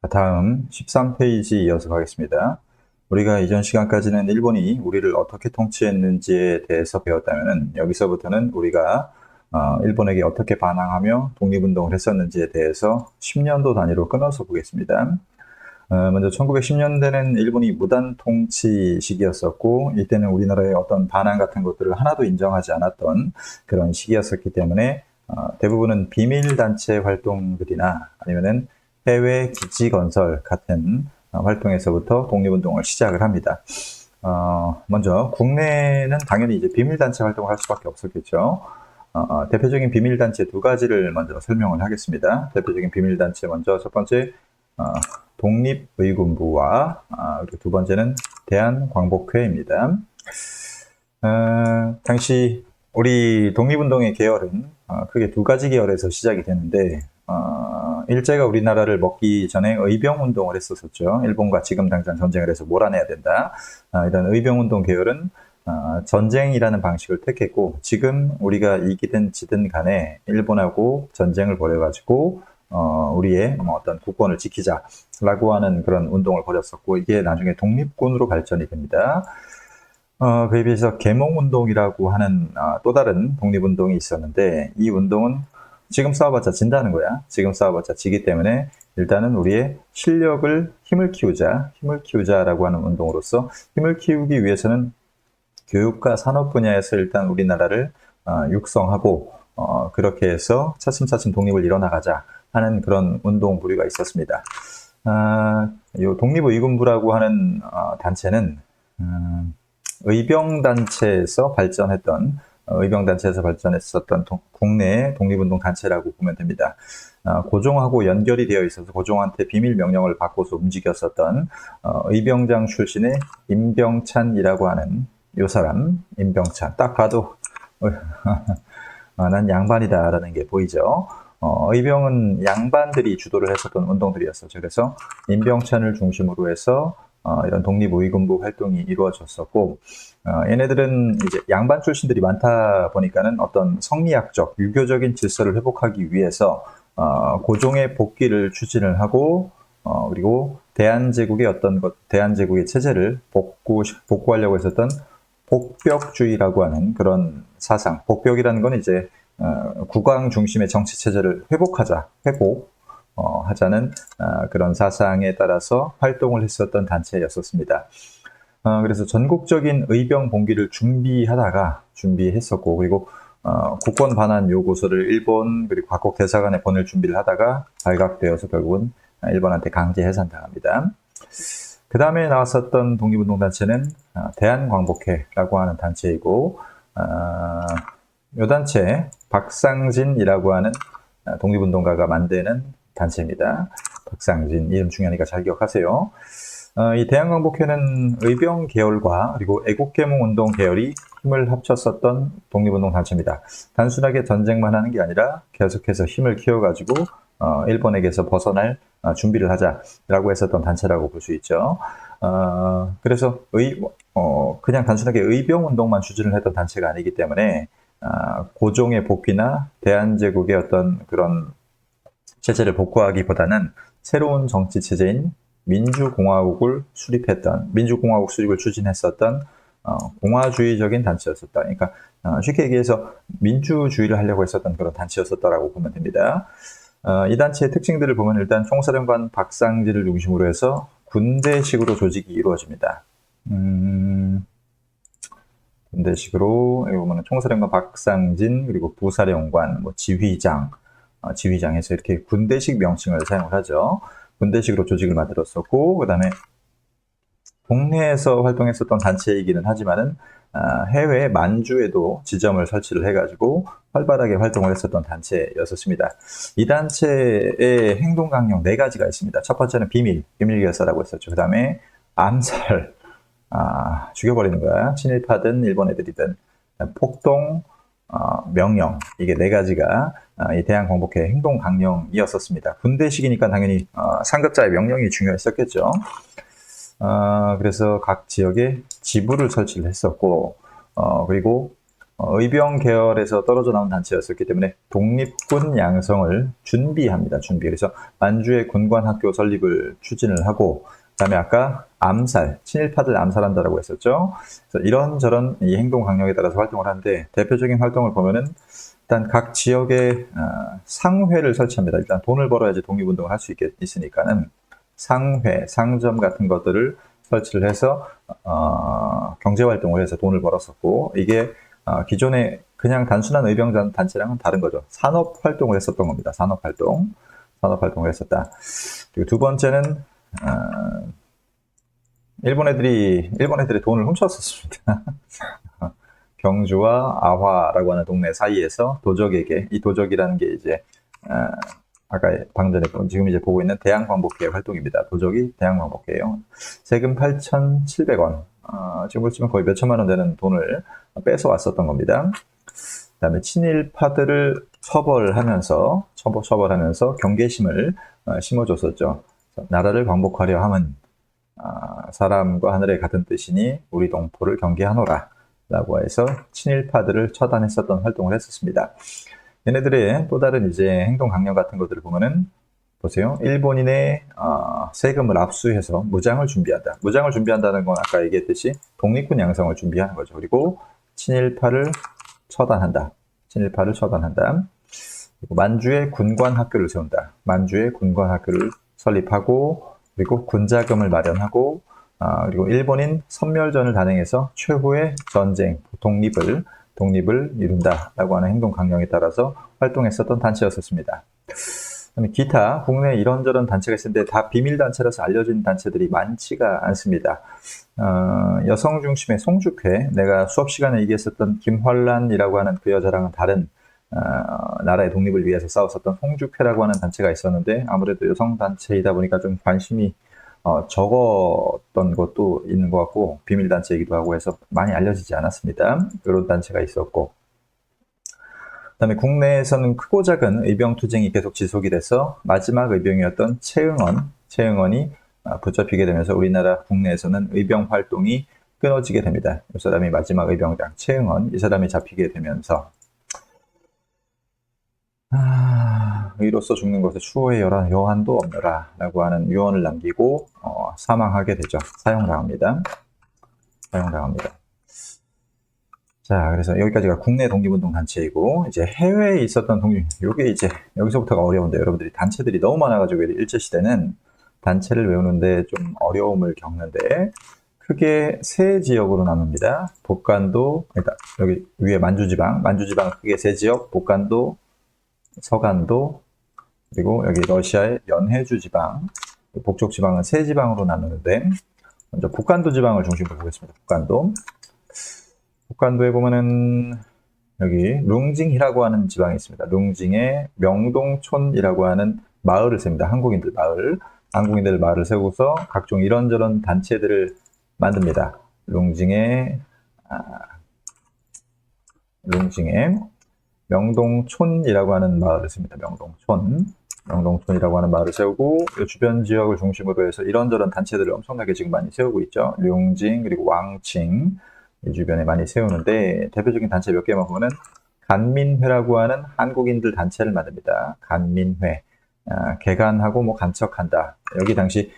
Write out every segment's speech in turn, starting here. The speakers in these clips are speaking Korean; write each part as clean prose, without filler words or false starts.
다음 13페이지 이어서 가겠습니다. 우리가 이전 시간까지는 일본이 우리를 어떻게 통치했는지에 대해서 배웠다면 여기서부터는 우리가 일본에게 어떻게 반항하며 독립운동을 했었는지에 대해서 10년도 단위로 끊어서 보겠습니다. 먼저 1910년대는 일본이 무단 통치 시기였었고, 이때는 우리나라의 어떤 반항 같은 것들을 하나도 인정하지 않았던 그런 시기였었기 때문에 대부분은 비밀단체 활동들이나 아니면은 해외 기지 건설 같은 활동에서부터 독립운동을 시작을 합니다. 먼저 국내는 당연히 이제 비밀단체 활동을 할 수밖에 없었겠죠. 대표적인 비밀단체 두 가지를 먼저 설명을 하겠습니다. 대표적인 비밀단체 먼저 첫 번째 독립의군부와 그리고 두 번째는 대한광복회입니다. 당시 우리 독립운동의 계열은 크게 두 가지 계열에서 시작이 되는데 일제가 우리나라를 먹기 전에 의병운동을 했었죠. 일본과 지금 당장 전쟁을 해서 몰아내야 된다. 이런 의병운동 계열은 전쟁이라는 방식을 택했고, 지금 우리가 이기든 지든 간에 일본하고 전쟁을 벌여가지고 우리의 어떤 국권을 지키자라고 하는 그런 운동을 벌였었고, 이게 나중에 독립군으로 발전이 됩니다. 그에 비해서 계몽운동이라고 하는 또 다른 독립운동이 있었는데, 이 운동은 지금 싸워봤자 진다는 거야. 지금 싸워봤자 지기 때문에 일단은 우리의 실력을 힘을 키우자라고 하는 운동으로서 힘을 키우기 위해서는 교육과 산업 분야에서 일단 우리나라를 육성하고 그렇게 해서 차츰차츰 독립을 이뤄나가자 하는 그런 운동 부류가 있었습니다. 이 독립의군부라고 하는 단체는 의병단체에서 발전했던 국내의 독립운동 단체라고 보면 됩니다. 고종하고 연결이 되어 있어서 고종한테 비밀 명령을 받고서 움직였었던 의병장 출신의 임병찬이라고 하는 요 사람, 임병찬. 딱 봐도 난 양반이다라는 게 보이죠. 의병은 양반들이 주도를 했었던 운동들이었었죠. 그래서 임병찬을 중심으로 해서 이런 독립의군부 활동이 이루어졌었고, 얘네들은 이제 양반 출신들이 많다 보니까는 어떤 성리학적, 유교적인 질서를 회복하기 위해서 고종의 복귀를 추진을 하고, 그리고 대한제국의 체제를 복구하려고 했었던 복벽주의라고 하는 그런 사상. 복벽이라는 건 이제 국왕 중심의 정치 체제를 하자는 그런 사상에 따라서 활동을 했었던 단체였었습니다. 그래서 전국적인 의병 봉기를 준비했었고, 그리고 국권 반환 요구서를 일본 그리고 각국 대사관에 보낼 준비를 하다가 발각되어서 결국은 일본한테 강제 해산당합니다. 그 다음에 나왔었던 독립운동 단체는 대한광복회라고 하는 단체이고, 이 단체 박상진이라고 하는 독립운동가가 만드는 단체입니다. 박상진, 이름 중요하니까 잘 기억하세요. 이 대한광복회는 의병 계열과 그리고 애국계몽운동 계열이 힘을 합쳤었던 독립운동 단체입니다. 단순하게 전쟁만 하는 게 아니라 계속해서 힘을 키워가지고 일본에게서 벗어날 준비를 하자라고 했었던 단체라고 볼 수 있죠. 그래서 그냥 단순하게 의병운동만 추진을 했던 단체가 아니기 때문에 고종의 복귀나 대한제국의 어떤 그런 체제를 복구하기보다는 새로운 정치 체제인 민주공화국 수립을 추진했었던 공화주의적인 단체였었다. 그러니까 쉽게 얘기해서 민주주의를 하려고 했었던 그런 단체였었다라고 보면 됩니다. 이 단체의 특징들을 보면 일단 총사령관 박상진을 중심으로 해서 군대식으로 조직이 이루어집니다. 군대식으로 여기 보면 총사령관 박상진, 그리고 부사령관, 지휘장에서 이렇게 군대식 명칭을 사용을 하죠. 군대식으로 조직을 만들었었고, 그 다음에 국내에서 활동했었던 단체이기는 하지만은 해외 만주에도 지점을 설치를 해가지고 활발하게 활동을 했었던 단체였었습니다. 이 단체의 행동 강령 4가지가 있습니다. 첫 번째는 비밀 결사라고 했었죠. 그 다음에 암살, 죽여버리는 거야. 친일파든 일본 애들이든. 폭동, 명령, 이게 4가지가 이 대한광복회 행동 강령이었었습니다. 군대식이니까 당연히 상급자의 명령이 중요했었겠죠. 그래서 각 지역에 지부를 설치를 했었고, 그리고 의병 계열에서 떨어져 나온 단체였었기 때문에 독립군 양성을 준비합니다. 그래서 만주의 군관학교 설립을 추진을 하고, 그다음에 아까 암살, 친일파들 암살한다라고 했었죠. 그래서 이런저런 이 행동 강령에 따라서 활동을 하는데, 대표적인 활동을 보면은 일단 각 지역에 상회를 설치합니다. 일단 돈을 벌어야지 독립운동을 할 수 있으니까는 상회, 상점 같은 것들을 설치를 해서 경제활동을 해서 돈을 벌었었고, 이게 기존에 그냥 단순한 의병 단체랑은 다른 거죠. 산업활동을 했었던 겁니다. 산업활동을 했었다. 그리고 두 번째는 일본 애들이 돈을 훔쳤었습니다. 경주와 아화라고 하는 동네 사이에서 도적에게, 이 도적이라는 게 이제 아까 방금 전에 지금 이제 보고 있는 대양광복회의 활동입니다. 도적이 대양광복회예요. 세금 8,700원. 지금 치면 거의 몇 천만 원 되는 돈을 뺏어 왔었던 겁니다. 그 다음에 친일파들을 처벌하면서 경계심을 심어줬었죠. 나라를 광복하려 함은 사람과 하늘의 같은 뜻이니 우리 동포를 경계하노라 라고 해서 친일파들을 처단했었던 활동을 했었습니다. 얘네들의 또 다른 이제 행동 강령 같은 것들을 보면은, 보세요. 일본인의 세금을 압수해서 무장을 준비한다. 무장을 준비한다는 건 아까 얘기했듯이 독립군 양성을 준비하는 거죠. 그리고 친일파를 처단한다. 그리고 만주의 군관학교를 세운다. 만주의 군관학교를 설립하고, 그리고 군자금을 마련하고, 그리고 일본인 선멸전을 단행해서 최후의 전쟁, 독립을 이룬다라고 하는 행동 강령에 따라서 활동했었던 단체였었습니다. 그다음에 기타 국내에 이런저런 단체가 있었는데 다 비밀단체라서 알려진 단체들이 많지가 않습니다. 여성 중심의 송죽회, 내가 수업 시간에 얘기했었던 김환란이라고 하는 그 여자랑은 다른 나라의 독립을 위해서 싸웠었던 송죽회라고 하는 단체가 있었는데, 아무래도 여성 단체이다 보니까 좀 관심이 적었던 것도 있는 것 같고, 비밀단체이기도 하고 해서 많이 알려지지 않았습니다. 그런 단체가 있었고, 그 다음에 국내에서는 크고 작은 의병투쟁이 계속 지속이 돼서 마지막 의병이었던 최응원이 붙잡히게 되면서 우리나라 국내에서는 의병 활동이 끊어지게 됩니다. 이 사람이 마지막 의병장 최응원, 이 사람이 잡히게 되면서 의로서 죽는 것에 추후의 여한도 없노라 라고 하는 유언을 남기고 사망하게 되죠. 사형당합니다. 자, 그래서 여기까지가 국내 독립운동 단체이고, 이제 해외에 있었던 요게 이제 여기서부터가 어려운데, 여러분들이 단체들이 너무 많아가지고 일제시대는 단체를 외우는데 좀 어려움을 겪는데, 크게 세 지역으로 나눕니다. 복간도, 그러니까 여기 위에 만주지방 크게 세 지역, 복간도, 서간도, 그리고 여기 러시아의 연해주 지방, 북쪽 지방은 세 지방으로 나누는데, 먼저 북간도 지방을 중심으로 보겠습니다. 북간도에 보면은 여기 룽징이라고 하는 지방이 있습니다. 룽징에 명동촌이라고 하는 마을을 세웁니다. 한국인들 마을을 세우고서 각종 이런저런 단체들을 만듭니다. 룽징에 명동촌이라고 하는 마을을 씁니다. 명동촌이라고 하는 마을을 세우고, 이 주변 지역을 중심으로 해서 이런저런 단체들을 엄청나게 지금 많이 세우고 있죠. 룽징, 그리고 왕칭, 이 주변에 많이 세우는데, 대표적인 단체 몇 개만 보면은 간민회라고 하는 한국인들 단체를 만듭니다. 간민회. 개간하고 뭐 간척한다. 여기 당시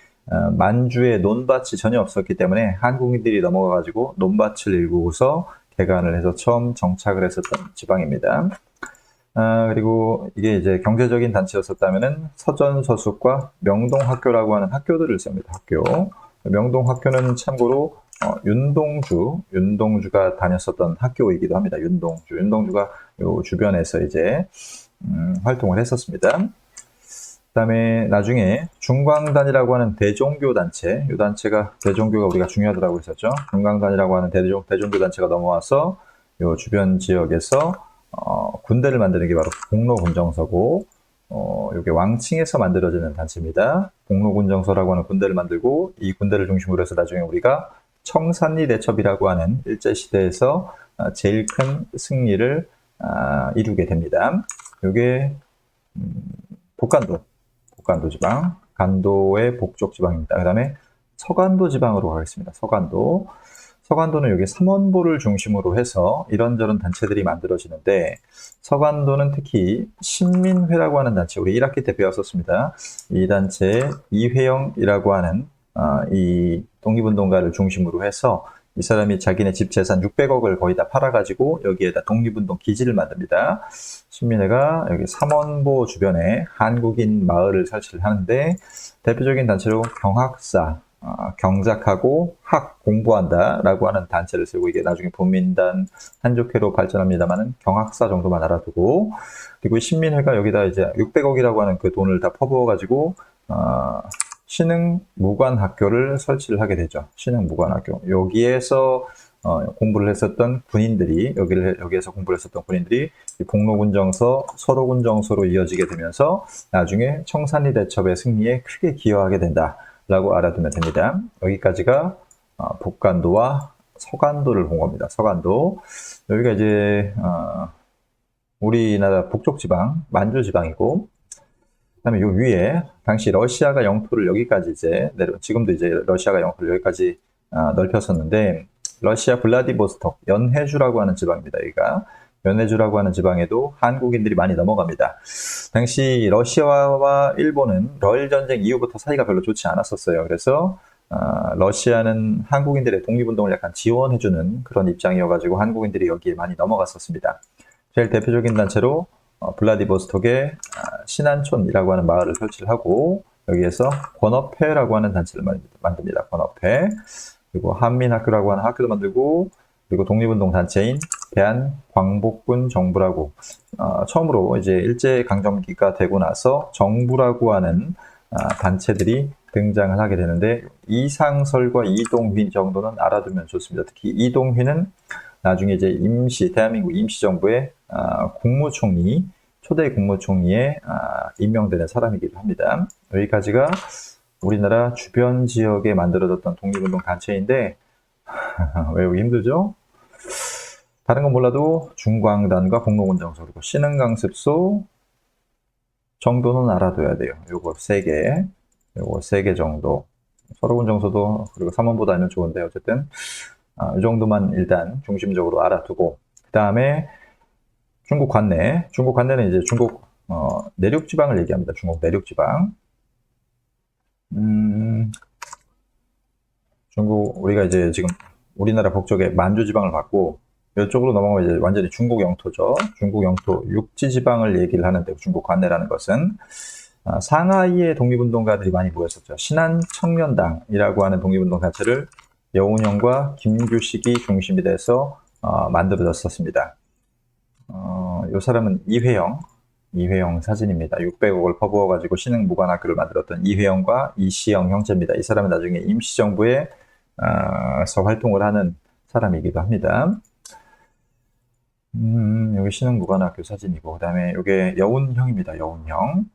만주에 논밭이 전혀 없었기 때문에 한국인들이 넘어가가지고 논밭을 일구고서 개간을 해서 처음 정착을 했었던 지방입니다. 그리고 이게 이제 경제적인 단체였었다면은 서전서숙과 명동학교라고 하는 학교들을 세웁니다. 명동학교는 참고로 윤동주가 다녔었던 학교이기도 합니다. 윤동주가 요 주변에서 이제 활동을 했었습니다. 그 다음에 나중에 중광단이라고 하는 대종교 단체, 이 단체가, 대종교가 우리가 중요하다고 했었죠. 중광단이라고 하는 대종교 단체가 넘어와서 요 주변 지역에서 군대를 만드는 게 바로 공로군정서고, 이게 왕칭에서 만들어지는 단체입니다. 공로군정서라고 하는 군대를 만들고, 이 군대를 중심으로 해서 나중에 우리가 청산리 대첩이라고 하는 일제시대에서 제일 큰 승리를 이루게 됩니다. 이게 복간도 지방, 간도의 북쪽 지방입니다. 그 다음에 서간도 지방으로 가겠습니다. 서간도는 여기 삼원보를 중심으로 해서 이런저런 단체들이 만들어지는데, 서간도는 특히 신민회라고 하는 단체, 우리 1학기 때 배웠었습니다. 이 단체 이회영이라고 하는 이 독립운동가를 중심으로 해서 이 사람이 자기네 집 재산 600억을 거의 다 팔아가지고 여기에다 독립운동 기지를 만듭니다. 신민회가 여기 삼원보 주변에 한국인 마을을 설치를 하는데, 대표적인 단체로 경학사, 경작하고 학 공부한다 라고 하는 단체를 쓰고, 이게 나중에 본민단 한족회로 발전합니다만은 경학사 정도만 알아두고, 그리고 신민회가 여기다 이제 600억이라고 하는 그 돈을 다 퍼부어 가지고 신흥무관학교를 설치를 하게 되죠. 신흥무관학교. 여기에서 공부를 했었던 군인들이, 여기에서 공부를 했었던 군인들이 복로군정서, 서로군정서로 이어지게 되면서 나중에 청산리 대첩의 승리에 크게 기여하게 된다라고 알아두면 됩니다. 여기까지가 북간도와 서간도를 본 겁니다. 서간도. 여기가 이제 우리나라 북쪽 지방, 만주 지방이고, 그다음에 요 위에 당시 러시아가 영토를 여기까지 이제 지금도 이제 러시아가 영토를 여기까지 넓혔었는데, 러시아 블라디보스톡 연해주라고 하는 지방입니다. 여기가 연해주라고 하는 지방에도 한국인들이 많이 넘어갑니다. 당시 러시아와 일본은 러일 전쟁 이후부터 사이가 별로 좋지 않았었어요. 그래서 러시아는 한국인들의 독립운동을 약간 지원해주는 그런 입장이어가지고 한국인들이 여기에 많이 넘어갔었습니다. 제일 대표적인 단체로 블라디보스톡에 신안촌이라고 하는 마을을 설치를 하고, 여기에서 권업회라고 하는 단체를 만듭니다. 권업회. 그리고 한민학교라고 하는 학교도 만들고, 그리고 독립운동 단체인 대한광복군 정부라고, 처음으로 이제 일제강점기가 되고 나서 정부라고 하는 단체들이 등장을 하게 되는데, 이상설과 이동휘 정도는 알아두면 좋습니다. 특히 이동휘는 나중에 이제 대한민국 임시정부의 국무총리, 초대 국무총리에 임명되는 사람이기도 합니다. 여기까지가 우리나라 주변 지역에 만들어졌던 독립운동 단체인데, 외우기 힘들죠? 다른 건 몰라도 중광단과 복로군정서, 그리고 신흥강습소 정도는 알아둬야 돼요. 요거 3개, 요거 3개 정도. 서로군정서도, 그리고 삼원보다 알면 좋은데, 어쨌든 이 정도만 일단 중심적으로 알아두고, 그 다음에 중국 관내. 중국 관내는 이제 중국 내륙지방을 얘기합니다. 중국 내륙지방. 중국, 우리가 이제 지금 우리나라 북쪽에 만주 지방을 받고, 이쪽으로 넘어가면 이제 완전히 중국 영토죠. 중국 영토 육지 지방을 얘기를 하는데, 중국 관내라는 것은 상하이의 독립운동가들이 많이 모였었죠. 신안청년당이라고 하는 독립운동 단체를 여운형과 김규식이 중심이 돼서 만들어졌었습니다. 이 사람은 이회영 사진입니다. 600억을 퍼부어가지고 신흥무관학교를 만들었던 이회영과 이시영 형제입니다. 이 사람은 나중에 임시정부에서 활동을 하는 사람이기도 합니다. 여기 신흥무관학교 사진이고, 그 다음에 이게 여운형입니다. 여운형.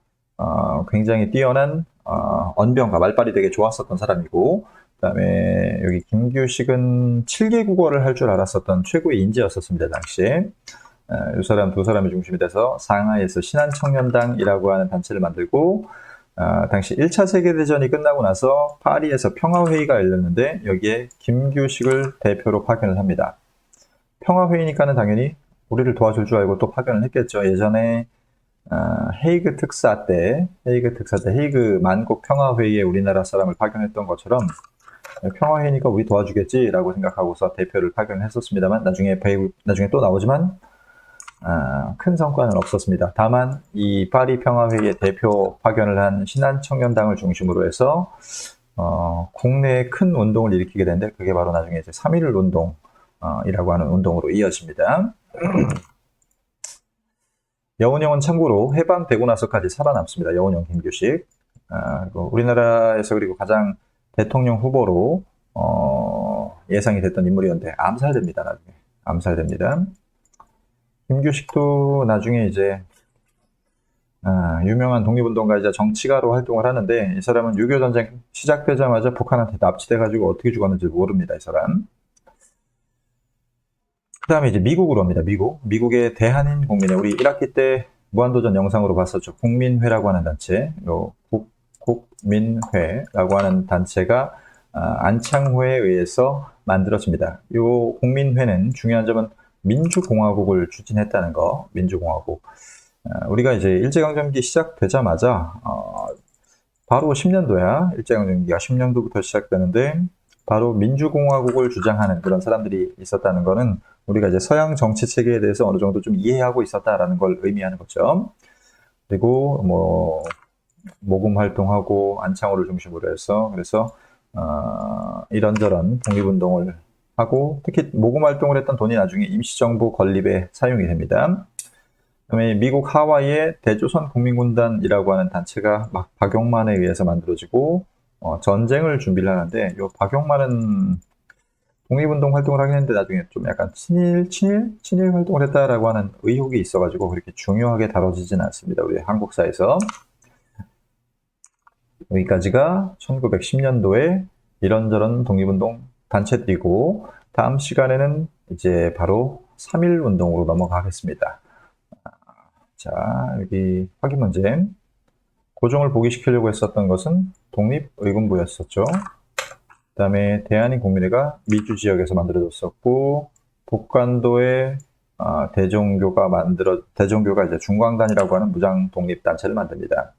굉장히 뛰어난 언병가, 말빨이 되게 좋았었던 사람이고, 그 다음에 여기 김규식은 7개 국어를 할 줄 알았었던 최고의 인재였었습니다. 당시에. 이 사람 두 사람이 중심이 돼서 상하이에서 신안청년당이라고 하는 단체를 만들고, 당시 1차 세계대전이 끝나고 나서 파리에서 평화회의가 열렸는데, 여기에 김규식을 대표로 파견을 합니다. 평화회의니까는 당연히 우리를 도와줄 줄 알고 또 파견을 했겠죠. 예전에 헤이그 특사 때 헤이그 만국 평화회의에 우리나라 사람을 파견했던 것처럼, 평화회의니까 우리 도와주겠지라고 생각하고서 대표를 파견했었습니다만, 나중에 또 나오지만 큰 성과는 없었습니다. 다만 이 파리 평화회의에 대표 파견을 한 신안청년당을 중심으로 해서 국내에 큰 운동을 일으키게 되는데, 그게 바로 나중에 이제 3.1 운동이라고 하는 운동으로 이어집니다. 여운형은 참고로 해방되고 나서까지 살아남습니다. 여운형 김규식. 우리나라에서 그리고 가장 대통령 후보로 예상이 됐던 인물이었는데 암살됩니다. 나중에 암살됩니다. 김규식도 나중에 이제 유명한 독립운동가이자 정치가로 활동을 하는데, 이 사람은 6.25 전쟁 시작되자마자 북한한테 납치돼가지고 어떻게 죽었는지 모릅니다. 이 사람. 그 다음에 이제 미국으로 옵니다. 미국의 대한인 국민회. 우리 1학기 때 무한도전 영상으로 봤었죠. 국민회라고 하는 단체. 국민회라고 하는 단체가 안창호에 의해서 만들어집니다. 이 공민회는 중요한 점은 민주공화국을 추진했다는 거, 민주공화국. 우리가 이제 일제강점기 시작되자마자 바로 10년도야. 일제강점기가 10년도부터 시작되는데 바로 민주공화국을 주장하는 그런 사람들이 있었다는 거는 우리가 이제 서양 정치 체계에 대해서 어느 정도 좀 이해하고 있었다라는 걸 의미하는 거죠. 그리고 뭐 모금 활동하고 안창호를 중심으로 해서 그래서 이런저런 독립운동을 하고 특히 모금 활동을 했던 돈이 나중에 임시정부 건립에 사용이 됩니다. 그다음에 미국 하와이의 대조선 국민군단이라고 하는 단체가 막 박용만에 의해서 만들어지고 전쟁을 준비를 하는데 이 박용만은 독립운동 활동을 하긴 했는데 나중에 좀 약간 친일 활동을 했다라고 하는 의혹이 있어가지고 그렇게 중요하게 다뤄지진 않습니다. 우리 한국사에서. 여기까지가 1910년도에 이런저런 독립운동 단체들이고 다음 시간에는 이제 바로 3.1 운동으로 넘어가겠습니다. 자, 여기 확인 문제. 고종을 복위시키려고 했었던 것은 독립의군부였었죠. 그 다음에 대한인국민회가 미주 지역에서 만들어졌었고 북간도에 대종교가 이제 중광단이라고 하는 무장 독립단체를 만듭니다.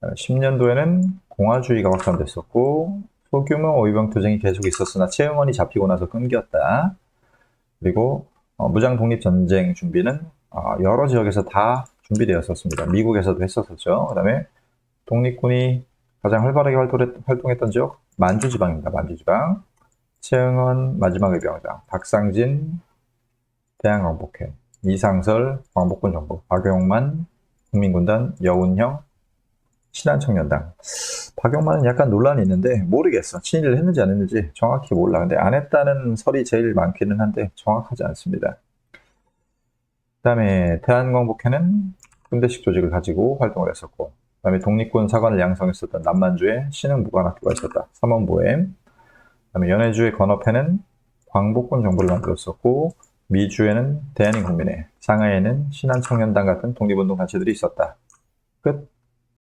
10년도에는 공화주의가 확산됐었고 소규모 의병 투쟁이 계속 있었으나 최응원이 잡히고 나서 끊겼다. 그리고 무장 독립 전쟁 준비는 여러 지역에서 다 준비되었었습니다. 미국에서도 했었었죠. 그 다음에 독립군이 가장 활발하게 활동했던 지역 만주지방입니다. 만주지방. 최응원 마지막 의병장, 박상진 대한광복회, 이상설 광복군 정부, 박용만 국민군단, 여운형 신한청년당. 박용만은 약간 논란이 있는데 모르겠어. 친일을 했는지 안 했는지 정확히 몰라. 근데 안 했다는 설이 제일 많기는 한데 정확하지 않습니다. 그 다음에 대한광복회는 군대식 조직을 가지고 활동을 했었고 그 다음에 독립군 사관을 양성했었던 남만주에 신흥무관학교가 있었다. 삼원보엠. 그 다음에 연해주의 건업회는 광복군 정부를 만들었었고 미주에는 대한인국민회, 상하이에는 신한청년단 같은 독립운동 단체들이 있었다. 끝.